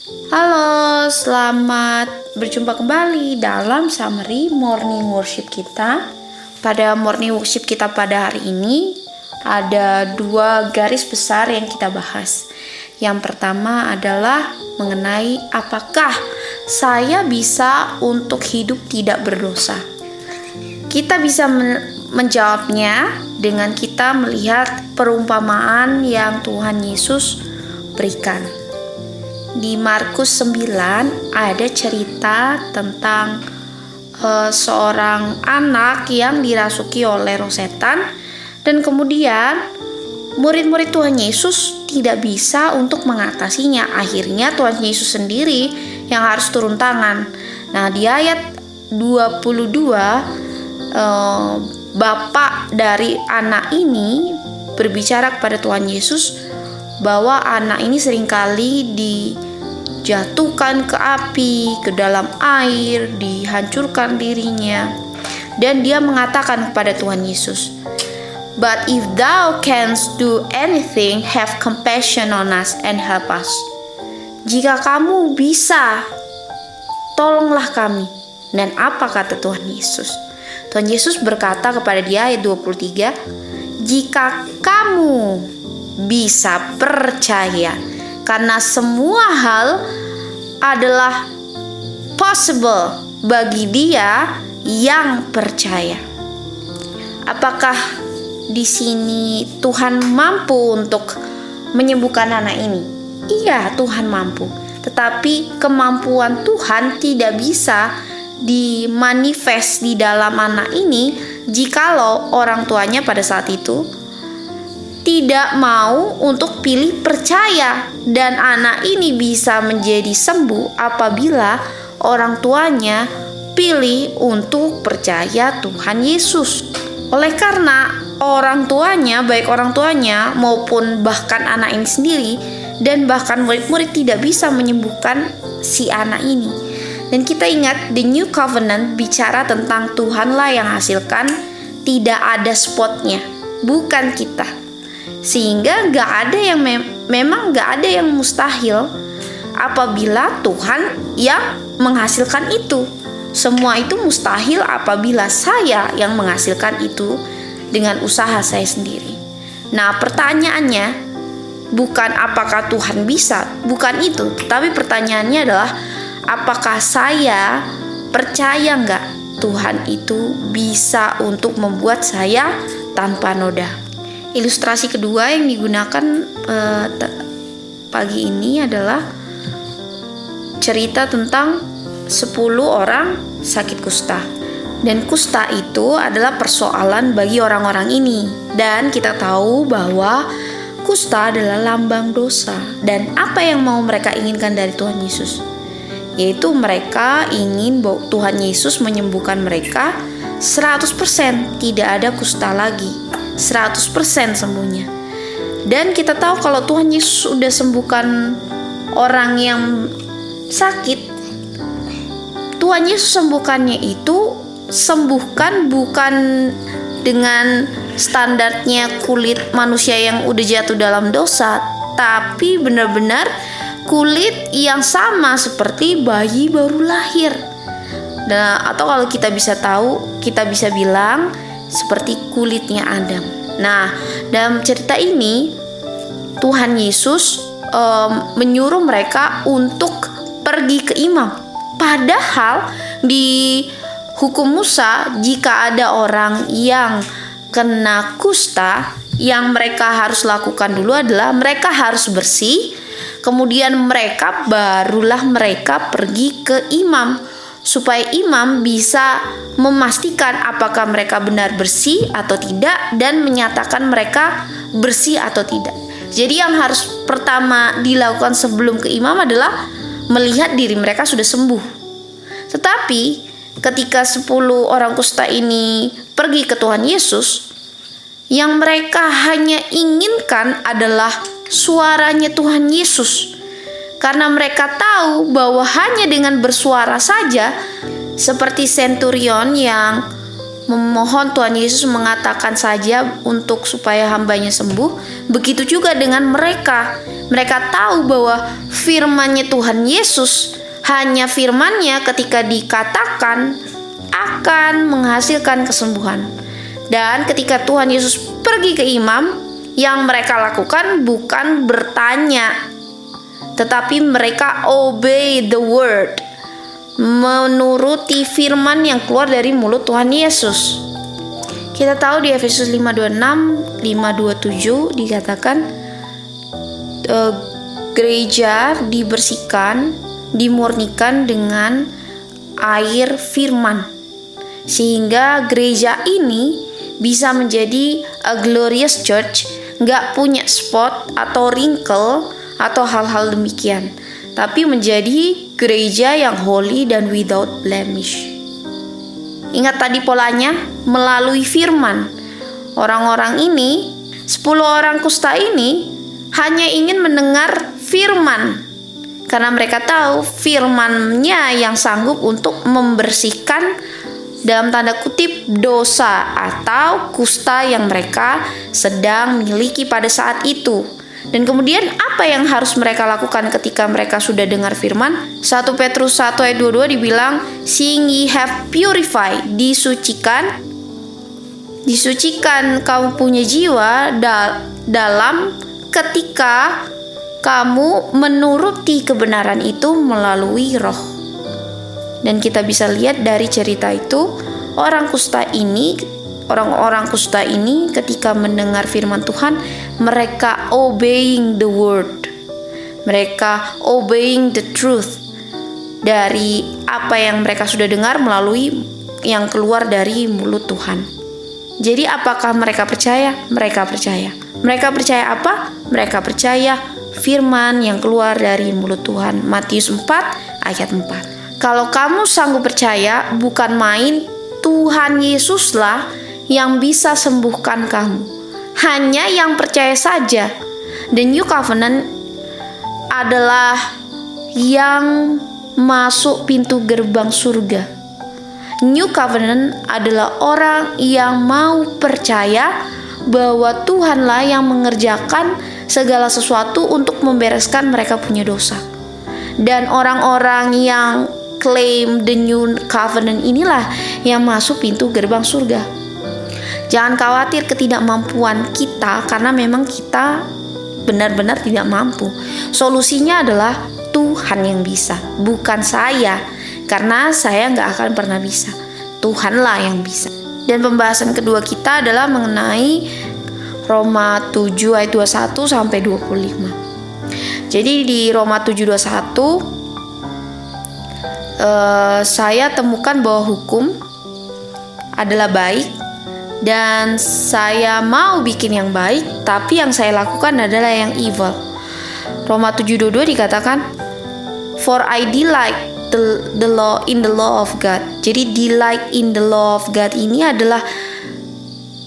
Halo, selamat berjumpa kembali dalam summary morning worship kita. Pada morning worship kita pada hari ini ada dua garis besar yang kita bahas. Yang pertama adalah mengenai apakah saya bisa untuk hidup tidak berdosa. Kita bisa menjawabnya dengan kita melihat perumpamaan yang Tuhan Yesus berikan. Di Markus 9 ada cerita tentang seorang anak yang dirasuki oleh roh setan, dan kemudian murid-murid Tuhan Yesus tidak bisa untuk mengatasinya. Akhirnya Tuhan Yesus sendiri yang harus turun tangan. Nah, di ayat 22 bapak dari anak ini berbicara kepada Tuhan Yesus bahwa anak ini seringkali dijatuhkan ke api, ke dalam air, dihancurkan dirinya. Dan dia mengatakan kepada Tuhan Yesus, "But if thou canst do anything, have compassion on us and help us." Jika kamu bisa, tolonglah kami. Dan apa kata Tuhan Yesus? Tuhan Yesus berkata kepada dia ayat 23, "Jika kamu bisa percaya," karena semua hal adalah possible bagi dia yang percaya. Apakah di sini Tuhan mampu untuk menyembuhkan anak ini? Iya, Tuhan mampu. Tetapi kemampuan Tuhan tidak bisa dimanifest di dalam anak ini jikalau orang tuanya pada saat itu tidak mau untuk pilih percaya. Dan anak ini bisa menjadi sembuh apabila orang tuanya pilih untuk percaya Tuhan Yesus. Oleh karena orang tuanya, baik orang tuanya maupun bahkan anak ini sendiri dan bahkan murid-murid tidak bisa menyembuhkan si anak ini. Dan kita ingat The New Covenant bicara tentang Tuhanlah yang hasilkan, tidak ada spotnya, bukan kita. Sehingga gak ada yang memang gak ada yang mustahil apabila Tuhan yang menghasilkan itu. Semua itu mustahil apabila saya yang menghasilkan itu dengan usaha saya sendiri. Nah, pertanyaannya bukan apakah Tuhan bisa, bukan itu. Tapi pertanyaannya adalah apakah saya percaya gak Tuhan itu bisa untuk membuat saya tanpa noda. Ilustrasi kedua yang digunakan pagi ini adalah cerita tentang 10 orang sakit kusta. Dan kusta itu adalah persoalan bagi orang-orang ini. Dan kita tahu bahwa kusta adalah lambang dosa. Dan apa yang mau mereka inginkan dari Tuhan Yesus? Yaitu mereka ingin bahwa Tuhan Yesus menyembuhkan mereka 100%, tidak ada kusta lagi. 100% sembuhnya. Dan kita tahu kalau Tuhan Yesus sudah sembuhkan orang yang sakit, Tuhan Yesus sembuhkannya itu sembuhkan bukan dengan standarnya kulit manusia yang udah jatuh dalam dosa, tapi benar-benar kulit yang sama seperti bayi baru lahir. Nah, atau kalau kita bisa tahu, kita bisa bilang seperti kulitnya Adam. Nah, dalam cerita ini Tuhan Yesus menyuruh mereka untuk pergi ke imam. Padahal di hukum Musa, jika ada orang yang kena kusta, yang mereka harus lakukan dulu adalah mereka harus bersih. Kemudian barulah mereka pergi ke imam, supaya imam bisa memastikan apakah mereka benar bersih atau tidak dan menyatakan mereka bersih atau tidak. Jadi yang harus pertama dilakukan sebelum ke imam adalah melihat diri mereka sudah sembuh. Tetapi ketika 10 orang kusta ini pergi ke Tuhan Yesus, yang mereka hanya inginkan adalah suaranya Tuhan Yesus. Karena mereka tahu bahwa hanya dengan bersuara saja, seperti senturion yang memohon Tuhan Yesus mengatakan saja untuk supaya hambanya sembuh, begitu juga dengan mereka. Mereka tahu bahwa firman-Nya Tuhan Yesus, hanya firman-Nya ketika dikatakan akan menghasilkan kesembuhan. Dan ketika Tuhan Yesus pergi ke imam, yang mereka lakukan bukan bertanya, tetapi mereka obey the word, menuruti firman yang keluar dari mulut Tuhan Yesus. Kita tahu di Efesus 5:26, 5:27 dikatakan gereja dibersihkan, dimurnikan dengan air firman, sehingga gereja ini bisa menjadi a glorious church, nggak punya spot atau wrinkle atau hal-hal demikian, tapi menjadi gereja yang holy dan without blemish. Ingat tadi polanya, melalui firman. Orang-orang ini, 10 orang kusta ini hanya ingin mendengar firman, karena mereka tahu firman-Nya yang sanggup untuk membersihkan dalam tanda kutip dosa atau kusta yang mereka sedang miliki pada saat itu. Dan kemudian apa yang harus mereka lakukan ketika mereka sudah dengar firman? 1 Petrus 1 ayat 22 dibilang, seeing ye have purified, disucikan kamu punya jiwa dalam ketika kamu menuruti kebenaran itu melalui roh. Dan kita bisa lihat dari cerita itu, orang-orang kusta ini ketika mendengar firman Tuhan, mereka obeying the word. Mereka obeying the truth dari apa yang mereka sudah dengar melalui yang keluar dari mulut Tuhan. Jadi apakah mereka percaya? Mereka percaya. Mereka percaya apa? Mereka percaya firman yang keluar dari mulut Tuhan. Matius 4 ayat 4. Kalau kamu sanggup percaya, bukan main, Tuhan Yesuslah yang bisa sembuhkan kamu. Hanya yang percaya saja. The New Covenant adalah yang masuk pintu gerbang surga. New Covenant adalah orang yang mau percaya bahwa Tuhanlah yang mengerjakan segala sesuatu untuk membereskan mereka punya dosa. Dan orang-orang yang claim the New Covenant inilah yang masuk pintu gerbang surga. Jangan khawatir ketidakmampuan kita, karena memang kita benar-benar tidak mampu. Solusinya adalah Tuhan yang bisa, bukan saya, karena saya nggak akan pernah bisa. Tuhanlah yang bisa. Dan pembahasan kedua kita adalah mengenai Roma 7 ayat 21 sampai 25. Jadi di Roma 7:21 saya temukan bahwa hukum adalah baik dan saya mau bikin yang baik, tapi yang saya lakukan adalah yang evil. Roma 7:22 dikatakan, for I delight the law in the law of God. Jadi delight in the law of God ini adalah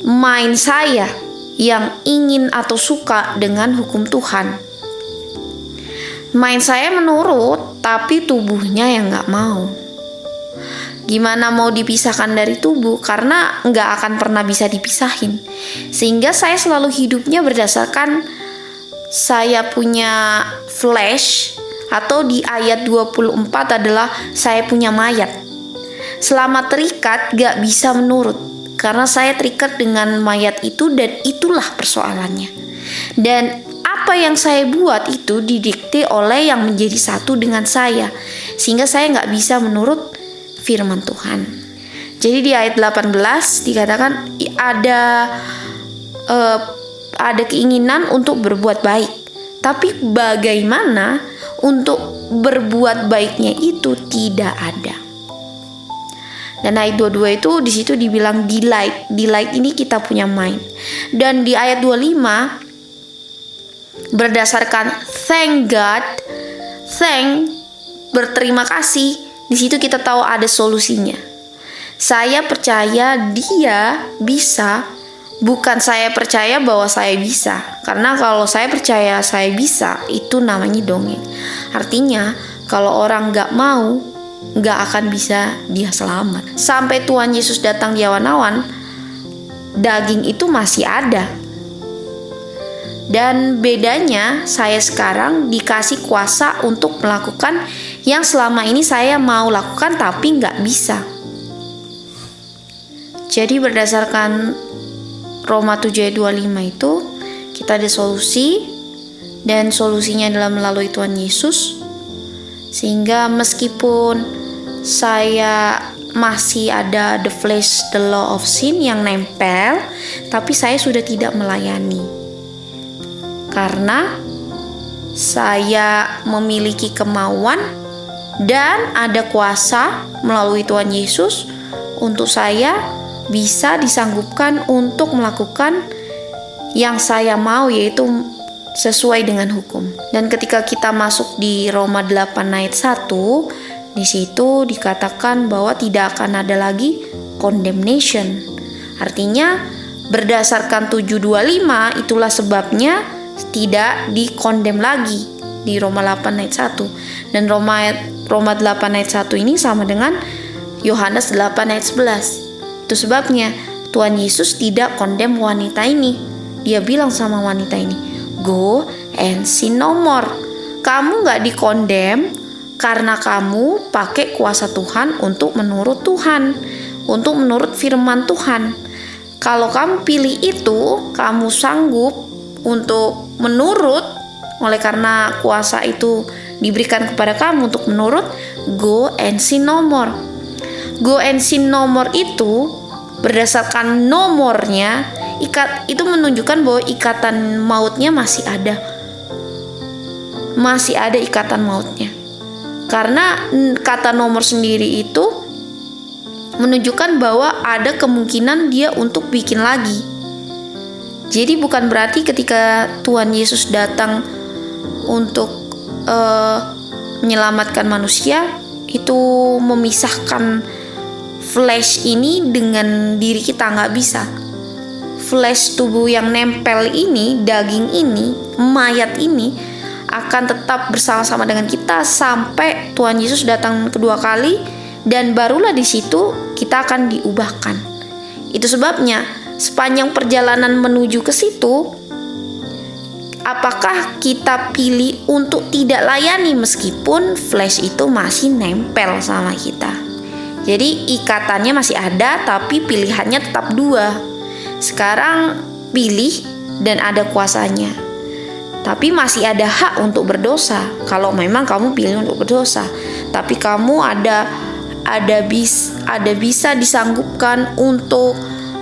mind saya yang ingin atau suka dengan hukum Tuhan. Mind saya menurut, tapi tubuhnya yang gak mau. Gimana mau dipisahkan dari tubuh? Karena gak akan pernah bisa dipisahin. Sehingga saya selalu hidupnya berdasarkan saya punya flesh, atau di ayat 24 adalah saya punya mayat. Selama terikat gak bisa menurut, karena saya terikat dengan mayat itu, dan itulah persoalannya. Dan apa yang saya buat itu didikte oleh yang menjadi satu dengan saya, sehingga saya nggak bisa menurut firman Tuhan. Jadi di ayat 18 dikatakan ada keinginan untuk berbuat baik, tapi bagaimana untuk berbuat baiknya itu tidak ada. Dan ayat 22 itu di situ dibilang delight ini kita punya mind. Dan di ayat 25 berdasarkan thank God, berterima kasih, di situ kita tahu ada solusinya. Saya percaya dia bisa, bukan saya percaya bahwa saya bisa. Karena kalau saya percaya saya bisa, itu namanya dongeng. Artinya kalau orang gak mau, gak akan bisa dia selamat. Sampai Tuhan Yesus datang di awan-awan, daging itu masih ada. Dan bedanya saya sekarang dikasih kuasa untuk melakukan yang selama ini saya mau lakukan tapi nggak bisa. Jadi berdasarkan Roma 7 ayat 25 itu kita ada solusi, dan solusinya adalah melalui Tuhan Yesus. Sehingga meskipun saya masih ada the flesh, the law of sin yang nempel, tapi saya sudah tidak melayani. Karena saya memiliki kemauan dan ada kuasa melalui Tuhan Yesus untuk saya bisa disanggupkan untuk melakukan yang saya mau, yaitu sesuai dengan hukum. Dan ketika kita masuk di Roma 8 ayat 1, di situ dikatakan bahwa tidak akan ada lagi condemnation. Artinya berdasarkan 7:25 itulah sebabnya tidak dikondem lagi di Roma 8 ayat 1. Dan Roma 8 ayat 1 ini sama dengan Yohanes 8 ayat 11. Itu sebabnya Tuhan Yesus tidak kondem wanita ini. Dia bilang sama wanita ini, go and sin no more. Kamu gak dikondem karena kamu pakai kuasa Tuhan untuk menurut Tuhan, untuk menurut firman Tuhan. Kalau kamu pilih itu, kamu sanggup untuk menurut, oleh karena kuasa itu diberikan kepada kamu untuk menurut, go and sin no more. Go and sin no more itu berdasarkan nomornya, itu menunjukkan bahwa ikatan mautnya masih ada. Masih ada ikatan mautnya. Karena kata nomor sendiri itu menunjukkan bahwa ada kemungkinan dia untuk bikin lagi. Jadi bukan berarti ketika Tuhan Yesus datang untuk menyelamatkan manusia, itu memisahkan flesh ini dengan diri kita, nggak bisa. Flesh tubuh yang nempel ini, daging ini, mayat ini akan tetap bersama-sama dengan kita sampai Tuhan Yesus datang kedua kali, dan barulah di situ kita akan diubahkan. Itu sebabnya sepanjang perjalanan menuju ke situ, apakah kita pilih untuk tidak layani meskipun flesh itu masih nempel sama kita. Jadi ikatannya masih ada, tapi pilihannya tetap dua. Sekarang pilih dan ada kuasanya, tapi masih ada hak untuk berdosa kalau memang kamu pilih untuk berdosa. Tapi kamu bisa disanggupkan untuk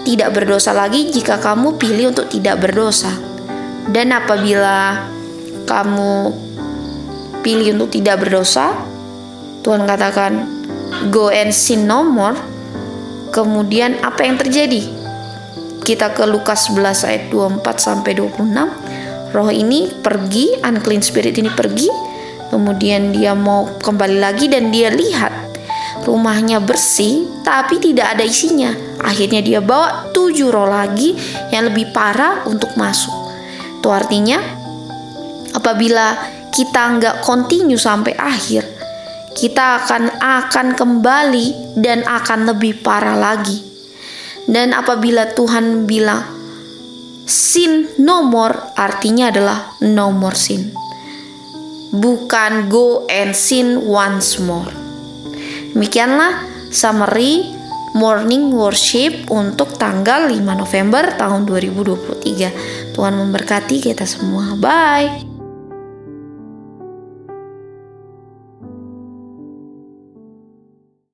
tidak berdosa lagi jika kamu pilih untuk tidak berdosa. Dan apabila kamu pilih untuk tidak berdosa, Tuhan katakan go and sin no more. Kemudian apa yang terjadi? Kita ke Lukas 11 ayat 24 sampai 26. Roh ini pergi, unclean spirit ini pergi, kemudian dia mau kembali lagi dan dia lihat rumahnya bersih tapi tidak ada isinya. Akhirnya dia bawa 7 roh lagi yang lebih parah untuk masuk. Itu artinya apabila kita nggak continue sampai akhir, kita akan kembali dan akan lebih parah lagi. Dan apabila Tuhan bilang sin no more, artinya adalah no more sin, bukan go and sin once more. Demikianlah summary morning worship untuk tanggal 5 November tahun 2023. Tuhan memberkati kita semua. Bye.